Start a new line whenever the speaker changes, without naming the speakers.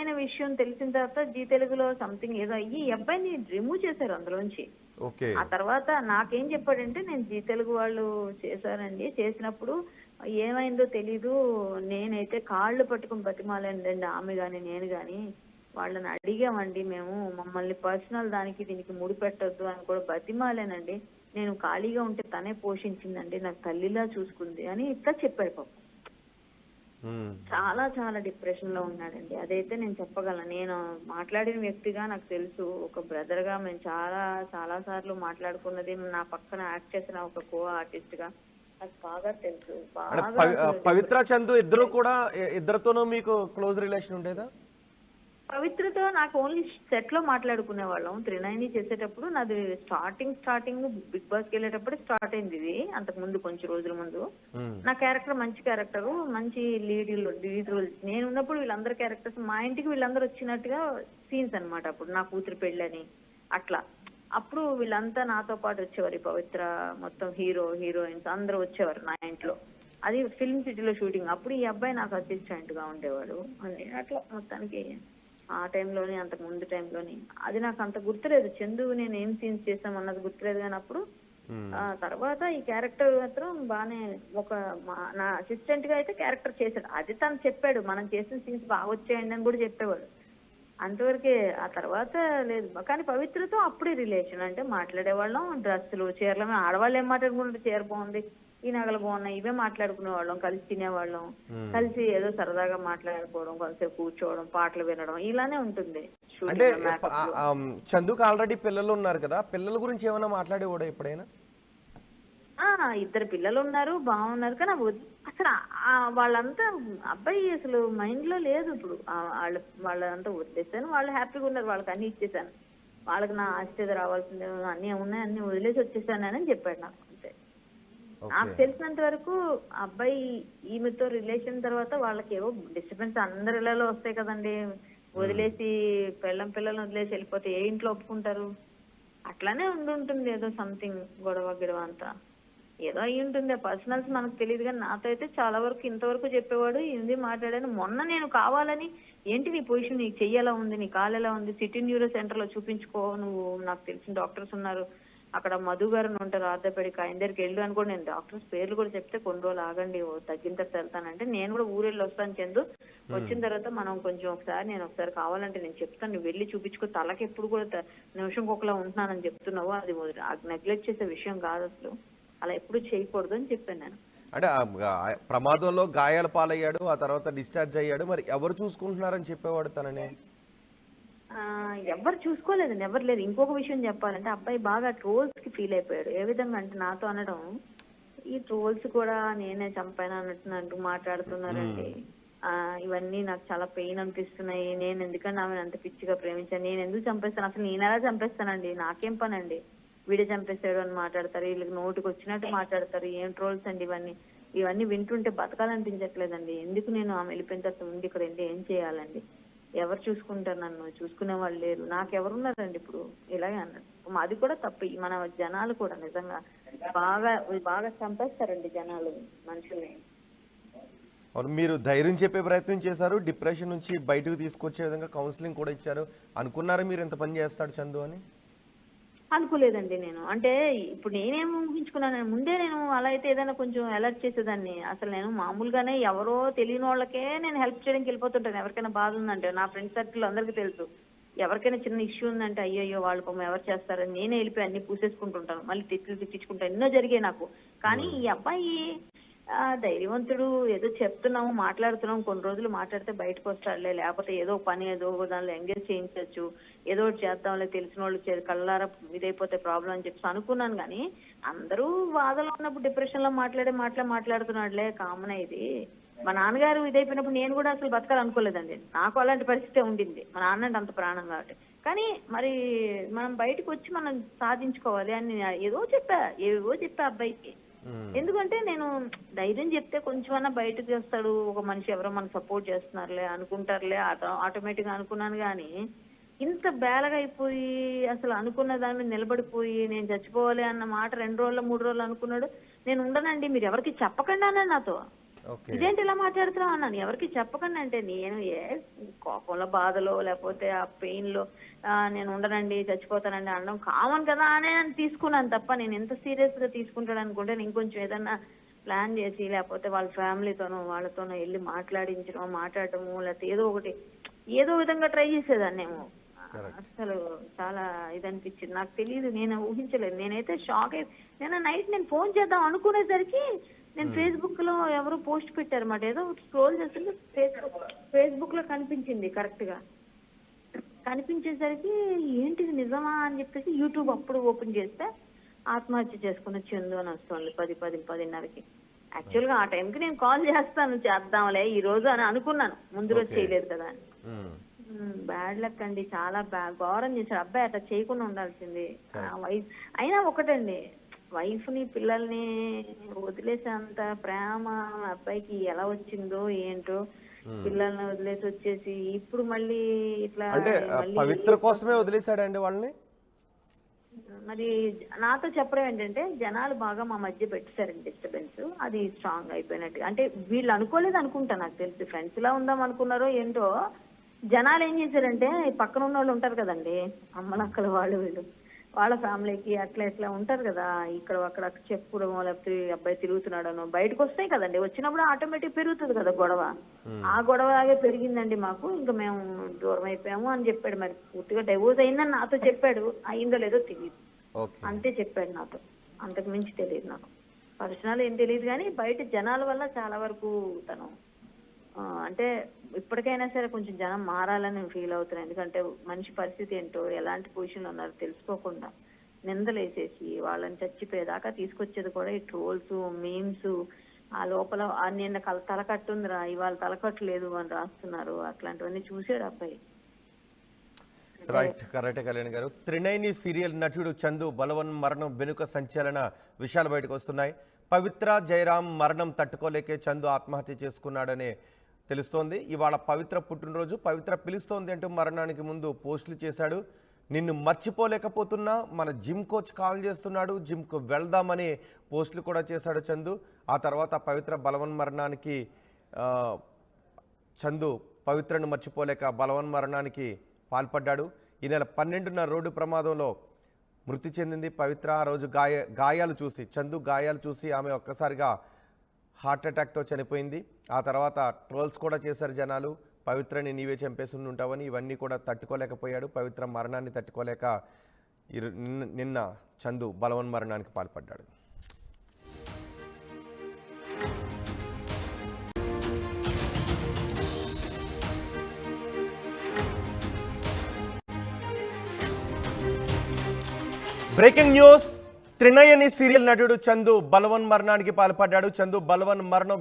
పెళ్ళైన విషయం తెలిసిన తర్వాత జీ తెలుగులో సంథింగ్ ఏదో అయ్యి ఈ అబ్బాయిని రిమూవ్ చేశారు అందులోంచి.
ఓకే.
ఆ తర్వాత నాకేం చెప్పాడంటే, నేను జీ తెలుగు వాళ్ళు చేశారండి. చేసినప్పుడు ఏమైందో తెలీదు. నేనైతే కాళ్ళు పట్టుకొని బతిమాలానండి ఆమె గాని, నేను గాని. వాళ్ళని అడిగామండి మేము. మమ్మల్ని పర్సనల్ దానికి దీనికి ముడిపెట్టొద్దు అని కూడా బతిమాలానండి. నేను ఖాళీగా ఉంటే తనే పోషించిందండి. నాకు తల్లిలా చూసుకుంది అని ఇట్లా చెప్పాడు పాపం.
హ్మ్.
చాలా చాలా డిప్రెషన్ లో ఉన్నాడండి. అదైతే నేను చెప్పగలను. నేను మాట్లాడిన వ్యక్తిగా నాకు తెలుసు. ఒక బ్రదర్ గా మేము చాలా చాలా సార్లు మాట్లాడుకున్నది. నా పక్కన యాక్ట్ చేసిన ఒక కో ఆర్టిస్ట్ గా నాకు బాగా తెలుసు.
అంటే
బాగా అసలు
పవిత్ర, చందు ఇద్దరు కూడా ఇద్దరితోనూ మీకు క్లోజ్ రిలేషన్ ఉండేదా?
పవిత్రతో నాకు ఓన్లీ సెట్ లో మాట్లాడుకునే వాళ్ళం. త్రినైని చేసేటప్పుడు నాది స్టార్టింగ్ బిగ్ బాస్ కి వెళ్ళేటప్పుడు స్టార్ట్ అయింది ఇది. అంతకు ముందు కొంచెం రోజుల ముందు
హ్మ్.
నా క్యారెక్టర్ మంచి క్యారెక్టర్, మంచి లీడ్ రోల్. నేను ఉన్నప్పుడు వీళ్ళందరి క్యారెక్టర్స్ మా ఇంటికి వీళ్ళందరూ వచ్చినట్టుగా సీన్స్ అన్నమాట. అప్పుడు నా కూతురు పెళ్ళని అట్లా. అప్పుడు వీళ్ళంతా నాతో పాటు వచ్చేవారు. ఈ పవిత్ర మొత్తం హీరోయిన్స్ అందరూ వచ్చేవారు నా ఇంట్లో. అది ఫిల్మ్ సిటీలో షూటింగ్. అప్పుడు ఈ అబ్బాయి నాకు అసిస్టెంట్ గా ఉండేవాడు అని అట్లా మొత్తానికి ఆ టైంలోని అంతకు ముందు టైంలోని అది నాకు అంత గుర్తులేదు. చందు నేను ఏం సీన్స్ చేసాం అన్నది గుర్తులేదు, కానీ అప్పుడు
హ్మ్.
తర్వాత ఈ క్యారెక్టర్ మాత్రం బానే నా అసిస్టెంట్ గా అయితే క్యారెక్టర్ చేశాడు. అది తను చెప్పాడు, మనం చేసిన సీన్స్ బాగా వచ్చాయండి అని కూడా చెప్పేవాడు. అంతవరకే. ఆ తర్వాత లేదు. కానీ పవిత్రతో అప్పుడే రిలేషన్ అంటే మాట్లాడేవాళ్ళం. డ్రెస్సులు చీరలు ఆడవాళ్ళు ఏం మాట్లాడుకుంటారు, చీర బాగుంది, ఈ నగలు బాగున్నాయి, ఇవే మాట్లాడుకునే వాళ్ళం. కలిసి తినేవాళ్ళం,
హ్మ్.
కలిసి ఏదో సరదాగా మాట్లాడుకోవడం, కొంతసేపు కూర్చోవడం, పాటలు వినడం ఇలానే ఉంటుంది
అంటే
షూటింగ్ లో మేకప్ లో.
చందుకు ఆల్రెడీ పిల్లలు ఉన్నారు కదా, పిల్లల గురించి ఏమైనా మాట్లాడేవాడా ఎప్పుడైనా?
ఇద్దరు పిల్లలు ఉన్నారు, బాగున్నారు. కానీ అసలు వాళ్ళంతా అబ్బాయి అసలు మైండ్ లో లేదు ఇప్పుడు. వాళ్ళంతా వదిలేసాను, వాళ్ళు హ్యాపీగా ఉన్నారు, వాళ్ళకి అన్ని ఇచ్చేసాను. వాళ్ళకి నా ఆస్తి ఏదో రావాల్సిందే, అన్ని ఉన్నాయి, అన్ని వదిలేసి వచ్చేసాను అని చెప్పాడు నాకు. అంతే. నాకు
ఓకే.
తెలిసినంత వరకు అబ్బాయి ఈమెతో రిలేషన్ తర్వాత వాళ్ళకి ఏవో డిస్టర్బెన్స్ అందరిలో వస్తాయి కదండి.
హ్మ్.
వదిలేసి పిల్లల్ని వదిలేసి వెళ్ళిపోతే ఏ ఇంట్లో ఒప్పుకుంటారు? అట్లానే ఉండుంటుంది ఏదో సంథింగ్ గొడవ అంతా. ఏదో అయ్యి ఉంటుంది. ఆ పర్సనల్స్ మనకు తెలియదు, కానీ నాతో అయితే చాలా వరకు ఇంతవరకు చెప్పేవాడు. ఇది మాట్లాడాను. మొన్న నేను కావాలని ఏంటి నీ పొజిషన్, నీ చెయ్యి ఎలా ఉంది, నీ కాలు ఎలా ఉంది, సిటీ న్యూరో సెంటర్ లో చూపించుకో, నువ్వు నాకు తెలిసిన డాక్టర్స్ ఉన్నారు అక్కడ, మధు గారు అని ఉంటారు ఆర్థోపెడిక్, ఆయన దగ్గరికి వెళ్ళు అని కూడా నేను డాక్టర్స్ పేర్లు కూడా చెప్తే కొన్ని రోజులు ఆగండి తగ్గిన తర్వాత వెళ్తానంటే, నేను కూడా ఊరెళ్ళి వస్తాను చందు.
హ్మ్.
వచ్చిన తర్వాత మనం కొంచెం నేను ఒకసారి కావాలంటే నేను చెప్తాను, నువ్వు వెళ్ళి చూపించుకో. తలకి ఎప్పుడు కూడా నిమిషం ఒకలా ఉంటున్నానని చెప్తున్నావు, అది నెగ్లెక్ట్ చేసే విషయం కాదు అసలు. అలా ఎప్పుడు చేయకూడదు అని చెప్పాను నేను.
అంటే ప్రమాదంలో గాయాల పాలయ్యాడు, ఆ తర్వాత డిశ్చార్జ్ అయ్యాడు. మరి ఎవరు చూసుకుంటున్నారని చెప్పేవాడు తనని?
ఎవరు చూసుకోలేదండి, ఎవరు లేరు. ఇంకొక విషయం చెప్పాలంటే అబ్బాయి బాగా ట్రోల్స్ కి ఫీల్ అయిపోయాడు. ఏ విధంగా అంటే నాతో అనడం, ఈ ట్రోల్స్ కూడా నేనే చంపాను అన్నట్టు
హ్మ్.
మాట్లాడుతున్నారండి. ఇవన్నీ నాకు చాలా పెయిన్ అనిపిస్తున్నాయి. నేను ఎందుకంటే ఆమెను అంత పిచ్చిగా ప్రేమించాను, నేను ఎందుకు చంపేస్తాను, అసలు నేను ఎలా చంపేస్తానండి, నాకేం పని అండి, వీడే చంపేశాడు అని మాట్లాడతారు. వీళ్ళకి నోటికి వచ్చినట్టు మాట్లాడతారు. ఏం ట్రోల్స్ అండి ఇవన్నీ. ఇవన్నీ వింటుంటే బతకాలనిపించట్లేదండి. ఎందుకు నేను ఆమె వెళ్ళిపోయిన తర్వాత ఉండి ఇక్కడ ఏంటి ఏం చేయాలండి, ఎవరు చూసుకుంటారు, నన్ను చూసుకునే వాళ్ళు లేరు, నాకెవరున్నారండి ఇప్పుడు, ఇలాగే అన్నాడు. అది కూడా తప్పు. మన జనాలు కూడా నిజంగా బాగా బాగా చంపేస్తారండి జనాలు మనుషుల్ని.
అవును. మీరు ధైర్యం చెప్పే ప్రయత్నం చేశారు. డిప్రెషన్ నుంచి బయటకు తీసుకొచ్చే విధంగా కౌన్సిలింగ్ కూడా ఇచ్చారు. అనుకున్నారా మీరు ఇంత పని చేస్తాడు చందు అని?
అనుకోలేదండి నేను. అంటే ఇప్పుడు నేనేం ఊహించుకున్నాను, ముందే నేను అలా అయితే ఏదైనా కొంచెం అలర్ట్ చేసేదాన్ని. అసలు నేను మామూలుగానే ఎవరో తెలియని వాళ్ళకే నేను హెల్ప్ చేయడానికి వెళ్ళిపోతుంటాను. ఎవరికైనా బాధ ఉందంటే నా ఫ్రెండ్ సర్కిల్ అందరికీ తెలుసు. ఎవరికైనా చిన్న ఇష్యూ ఉందంటే అయ్యయ్యో వాళ్ళు పాపం ఎవరు చేస్తారని నేనే వెళ్ళిపోయి అన్ని పూసేసుకుంటుంటాను. మళ్ళీ తిట్టించుకుంటాను. ఎన్నో జరిగాయి నాకు. కానీ
హ్మ్.
ఈ అబ్బాయి ధైర్యవంతుడు. ఏదో చెప్తున్నాము, మాట్లాడుతున్నాము, కొన్ని రోజులు మాట్లాడితే బయటకు వస్తాడులే, లేకపోతే ఏదో పని ఏదో దానిలో ఎంగేజ్ చేయించవచ్చు, ఏదో ఒకటి చేద్దాంలే, తెలిసిన వాళ్ళు కళ్ళారా ఇదైపోతే ప్రాబ్లం అని చెప్పి అనుకున్నాను. కానీ అందరూ బాధలో ఉన్నప్పుడు డిప్రెషన్ లో మాట్లాడుతున్నాడులే, కామన్ ఇది. మా నాన్నగారు ఇదైపోయినప్పుడు నేను కూడా అసలు బతకాలనుకోలేదండి. నాకు అలాంటి పరిస్థితి ఉండింది, మా నాన్న అంటే అంత ప్రాణం కాబట్టి. కానీ మరి మనం బయటకు వచ్చి మనం సాధించుకోవాలి అని ఏవో చెప్పా అబ్బాయికి.
హ్మ్.
ఎందుకంటే నేను ధైర్యం చెప్తే కొంచెమన్నా బయటకు వస్తాడు, ఒక మనిషి ఎవరో మనకు సపోర్ట్ చేస్తున్నారులే అనుకుంటారులే ఆటోమేటిక్ గా అనుకున్నాను. కానీ ఇంత బేలగా అయిపోయి అసలు అనుకున్న దాని మీద నిలబడిపోయి నేను చచ్చిపోవాలి అన్న మాట 2 రోజులు 3 రోజులు అనుకున్నాడు. నేను ఉండనండి, మీరు ఎవరికి చెప్పకండి అన్నాడు నాతో.
ఓకే.
ఇదేంటి ఇలా మాట్లాడుతున్నావు అన్నాను. ఎవరికి చెప్పకండి అంటే నేను కోపంలో బాధలో లేకపోతే ఆ పెయిన్ లో నేను ఉండనండి చచ్చిపోతానండి అనడం కామన్ కదా అని నేను తీసుకున్నాను తప్ప నేను ఎంత సీరియస్ గా తీసుకుంటాడు అనుకుంటే నేను కొంచెం ఏదన్నా ప్లాన్ చేసి లేకపోతే వాళ్ళ ఫ్యామిలీతోనో వాళ్ళతోనో వెళ్ళి మాట్లాడటము లేకపోతే ఏదో విధంగా ట్రై చేసేదాన్నేమో. అసలు చాలా ఇదనిపించింది. నాకు తెలియదు, నేను ఊహించలేదు. నేనైతే షాక్ నేను నైట్ నేను ఫోన్ చేద్దాం అనుకునేసరికి నేను ఫేస్బుక్ లో ఎవరో పోస్ట్ పెట్టారన్నమాట. ఏదో స్క్రోల్ చేస్తుంటే ఫేస్బుక్ లో కనిపించింది కరెక్ట్ గా. కనిపించేసరికి ఏంటిది నిజమా అని చెప్పేసి యూట్యూబ్ అప్పుడు ఓపెన్ చేస్తే ఆత్మహత్య చేసుకున్న చందు అని వస్తుంది 10:10:30కి. యాక్చువల్ గా ఆ టైంకి నేను కాల్ చేద్దాంలే ఈ రోజు అని అనుకున్నాను, ముందు రోజు చేయలేదు కదా అని. బ్యాడ్ లక్ అండి, చాలా ఘోరం చేశాడు అబ్బాయి. అట్లా చేయకుండా ఉండాల్సింది. అయినా ఒకటండి, వైఫ్ ని పిల్లల్ని వదిలేసేంత ప్రేమ అబ్బాయికి ఎలా వచ్చిందో ఏంటో. పిల్లల్ని వదిలేసి వచ్చేసి ఇప్పుడు మళ్ళీ ఇట్లా
అంటే పవిత్ర కోసమే వదిలేశాడండి వాళ్ళని.
మరి నాతో చెప్పడం ఏంటంటే జనాలు బాగా మా మధ్య పెట్టేశారండి డిస్టర్బెన్స్, అది స్ట్రాంగ్ అయిపోయినట్టు. అంటే వీళ్ళు అనుకోలేదు అనుకుంటా, నాకు తెలిసి ఫ్రెండ్స్ లా ఉందాం అనుకున్నారో ఏంటో. జనాలు ఏం చేశారంటే పక్కన ఉన్న వాళ్ళు ఉంటారు కదండి, అమ్మనక్కలు వాళ్ళు వీళ్ళు, వాళ్ళ ఫ్యామిలీకి అట్లా ఇట్లా ఉంటారు కదా, ఇక్కడ అక్కడ చెప్పుకోవడం లేకపోతే అబ్బాయి తిరుగుతున్నాడనో బయటకు వస్తాయి కదండి. వచ్చినప్పుడు ఆటోమేటిక్ పెరుగుతుంది కదా గొడవ. ఆ గొడవలాగే పెరిగిందండి మాకు, ఇంకా మేము దూరం అయిపోయాము అని చెప్పాడు. మరి పూర్తిగా డైవోర్స్ అయిందని నాతో చెప్పాడు, అయిందో లేదో తెలియదు, అంతే చెప్పాడు నాతో. అంతకు మించి తెలియదు నాకు, పర్సనల్ ఏం తెలియదు. కానీ బయట జనాల వల్ల చాలా వరకు తను అంటే ఇప్పటికైనా సరే కొంచెం జనం మారాలని ఫీల్ అవుతున్నాను. ఎందుకంటే మనిషి పరిస్థితి ఏంటో ఎలాంటి పొజిషన్లో ఉన్నారో తెలుసుకోకుండా నిందలేసేసి వాళ్ళని చచ్చిపోయేదాకా తీసుకొచ్చేది కూడా ఈ ట్రోల్స్ మీమ్స్. ఆ లోపల నిన్న తలకట్టుందిరా ఇవాళ తలకట్లేదు అని రాస్తున్నారు. అట్లాంటివన్నీ చూసాడు అబ్బాయి.
రైట్, కరెక్టే కళ్యాణ్ గారు. త్రినైని సీరియల్ నటుడు చందు బలవన్ మరణం వెనుక సంచలన విషయాలు బయటకు వస్తున్నాయి. పవిత్ర జయరాం మరణం తట్టుకోలేకే చందు ఆత్మహత్య చేసుకున్నాడనే తెలుస్తోంది. ఇవాళ పవిత్ర పుట్టినరోజు, పవిత్ర పిలుస్తోంది అంటూ మరణానికి ముందు పోస్టులు చేశాడు. నిన్ను మర్చిపోలేకపోతున్నా, మన జిమ్ కోచ్ కాల్ చేస్తున్నాడు, జిమ్కు వెళ్దామని పోస్టులు కూడా చేశాడు చందు. ఆ తర్వాత పవిత్ర బలవన్ మరణానికి చందు పవిత్రను మర్చిపోలేక బలవన్ మరణానికి పాల్పడ్డాడు. ఈ నెల 12న రోడ్డు ప్రమాదంలో మృతి చెందింది పవిత్ర. ఆ రోజు గాయాలు చూసి చందు గాయాలు చూసి ఆమె ఒక్కసారిగా హార్ట్ అటాక్తో చనిపోయింది. ఆ తర్వాత ట్రోల్స్ కూడా చేశారు జనాలు, పవిత్రని నీవే చంపేసి ఉంటావని. ఇవన్నీ కూడా తట్టుకోలేకపోయాడు. పవిత్ర మరణాన్ని తట్టుకోలేక నిన్న చందు బలవన్ మరణానికి పాల్పడ్డాడు. బ్రేకింగ్ న్యూస్, త్రినయని సీరియల్ నటుడు చందు బలవన్ మరణానికి పాల్పడ్డాడు. చందు బలవన్ మరణం